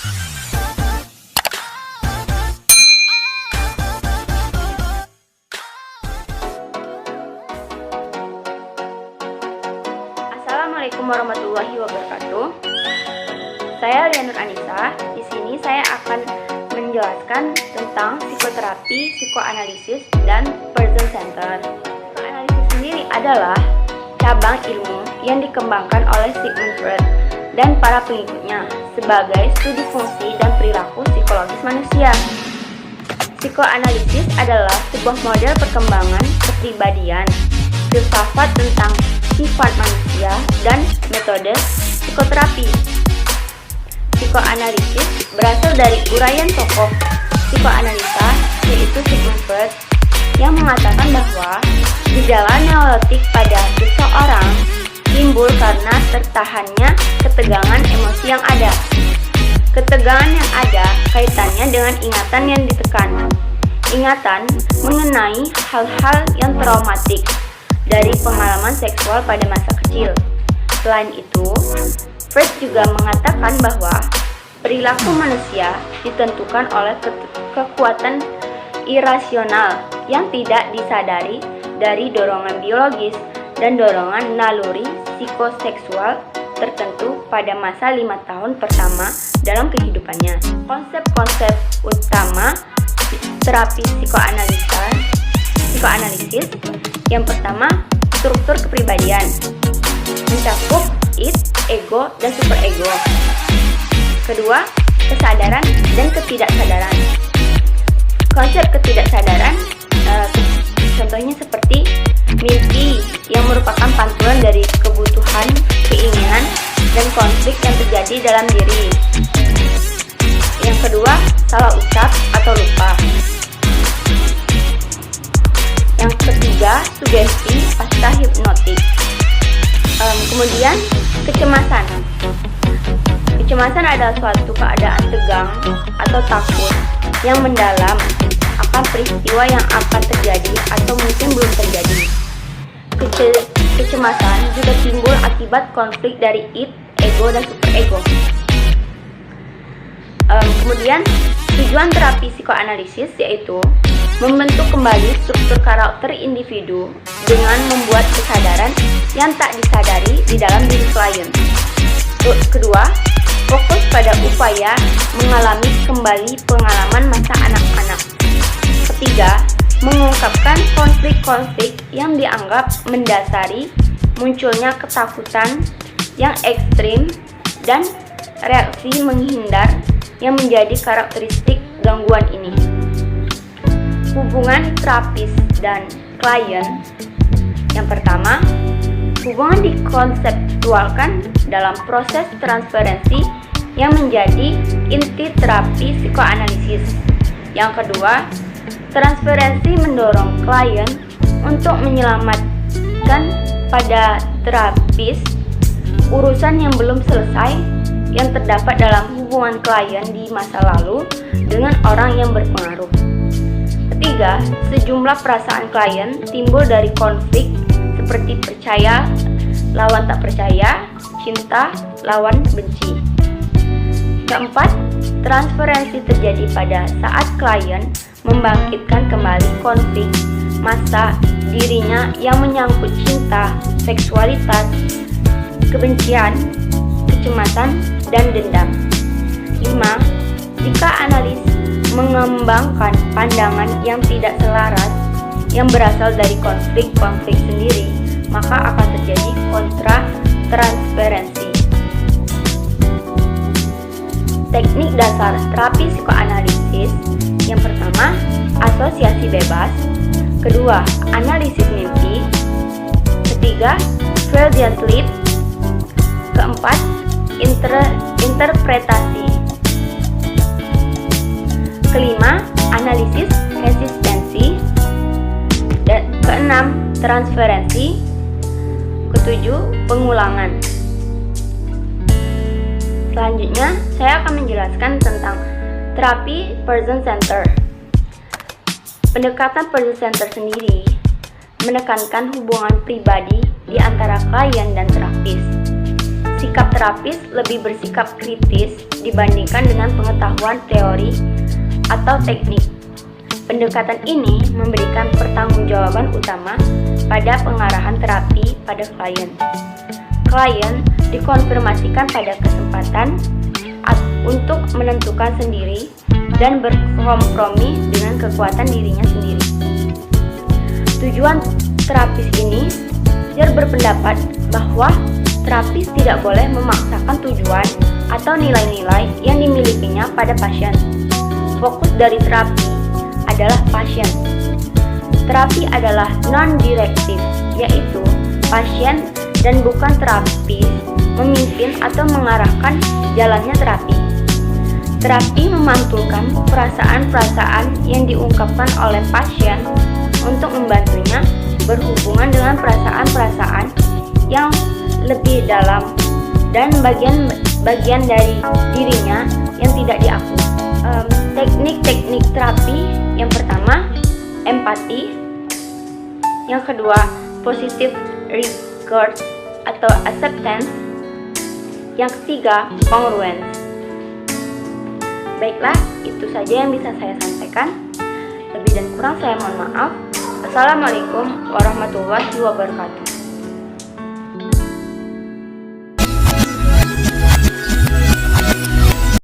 Assalamualaikum warahmatullahi wabarakatuh. Saya Lianur Anissa. Di sini saya akan menjelaskan tentang psikoterapi, psikoanalisis, dan person center. Psikoanalisis sendiri adalah cabang ilmu yang dikembangkan oleh Sigmund Freud dan para pengikutnya sebagai studi fungsi dan perilaku psikologis manusia. Psikoanalisis adalah sebuah model perkembangan kepribadian, filsafat tentang sifat manusia, dan metode psikoterapi. Psikoanalisis berasal dari uraian tokoh psikoanalisa, yaitu Sigmund Freud, yang mengatakan bahwa gejala neurotik pada seseorang timbul karena tertahannya ketegangan emosi yang ada. Ketegangan yang ada kaitannya dengan ingatan yang ditekan. Ingatan mengenai hal-hal yang traumatik dari pengalaman seksual pada masa kecil. Selain itu, Freud juga mengatakan bahwa perilaku manusia ditentukan oleh kekuatan irasional yang tidak disadari dari dorongan biologis dan dorongan naluri psikoseksual tertentu pada masa 5 tahun pertama dalam kehidupannya. Konsep-konsep utama terapi psikoanalisis yang pertama, struktur kepribadian, mencakup id, ego, dan superego. Kedua, kesadaran dan ketidaksadaran. Konsep ketidaksadaran contohnya seperti mimpi yang merupakan pantulan dari kebutuhan, keinginan, dan konflik yang terjadi dalam diri. Yang kedua, salah ucap atau lupa. Yang ketiga, sugesti pasca hipnotik. Kemudian, kecemasan. Kecemasan adalah suatu keadaan tegang atau takut yang mendalam akan peristiwa yang akan terjadi atau mungkin belum terjadi. Kecemasan juga timbul akibat konflik dari id, ego, dan superego. Kemudian, tujuan terapi psikoanalisis yaitu membentuk kembali struktur karakter individu dengan membuat kesadaran yang tak disadari di dalam diri klien. Kedua, fokus pada upaya mengalami kembali pengalaman masa anak-anak. Ketiga, mengungkapkan konflik-konflik yang dianggap mendasari munculnya ketakutan yang ekstrim dan reaksi menghindar yang menjadi karakteristik gangguan ini. Hubungan terapis dan klien. Yang pertama, hubungan dikonseptualkan dalam proses transferensi yang menjadi inti terapi psikoanalisis. Yang kedua, transferensi mendorong klien untuk menyelamatkan pada terapis urusan yang belum selesai yang terdapat dalam hubungan klien di masa lalu dengan orang yang berpengaruh. Ketiga, sejumlah perasaan klien timbul dari konflik seperti percaya lawan tak percaya, cinta lawan benci. Keempat, transferensi terjadi pada saat klien membangkitkan kembali konflik masa dirinya yang menyangkut cinta, seksualitas, kebencian, kecemasan, dan dendam. 5. Jika analis mengembangkan pandangan yang tidak selaras yang berasal dari konflik-konflik sendiri, maka akan terjadi kontra-transferensi. Teknik dasar terapi psikoanalisis. Yang pertama, asosiasi bebas. Kedua, analisis mimpi. Ketiga, Freudian sleep. Keempat, interpretasi. Kelima, analisis resistensi. Dan keenam, transferensi. Ketujuh, pengulangan. Selanjutnya, saya akan menjelaskan tentang terapi person center. Pendekatan person center sendiri menekankan hubungan pribadi di antara klien dan terapis. Sikap terapis lebih bersikap kritis dibandingkan dengan pengetahuan teori atau teknik. Pendekatan ini memberikan pertanggungjawaban utama pada pengarahan terapi pada klien. Klien dikonfirmasikan pada kesempatan untuk menentukan sendiri dan berkompromi dengan kekuatan dirinya sendiri. Tujuan terapis ini, Zer berpendapat bahwa terapis tidak boleh memaksakan tujuan atau nilai-nilai yang dimilikinya pada pasien. Fokus dari terapi adalah pasien. Terapi adalah non-direktif, yaitu pasien dan bukan terapis memimpin atau mengarahkan jalannya terapi. Terapi memantulkan perasaan-perasaan yang diungkapkan oleh pasien untuk membantunya berhubungan dengan perasaan-perasaan yang lebih dalam dan bagian dari dirinya yang tidak diakui. Teknik-teknik terapi yang pertama, empati. Yang kedua, positive regard atau acceptance. Yang ketiga, congruence. Baiklah, itu saja yang bisa saya sampaikan. Lebih dan kurang saya mohon maaf. Assalamualaikum warahmatullahi wabarakatuh.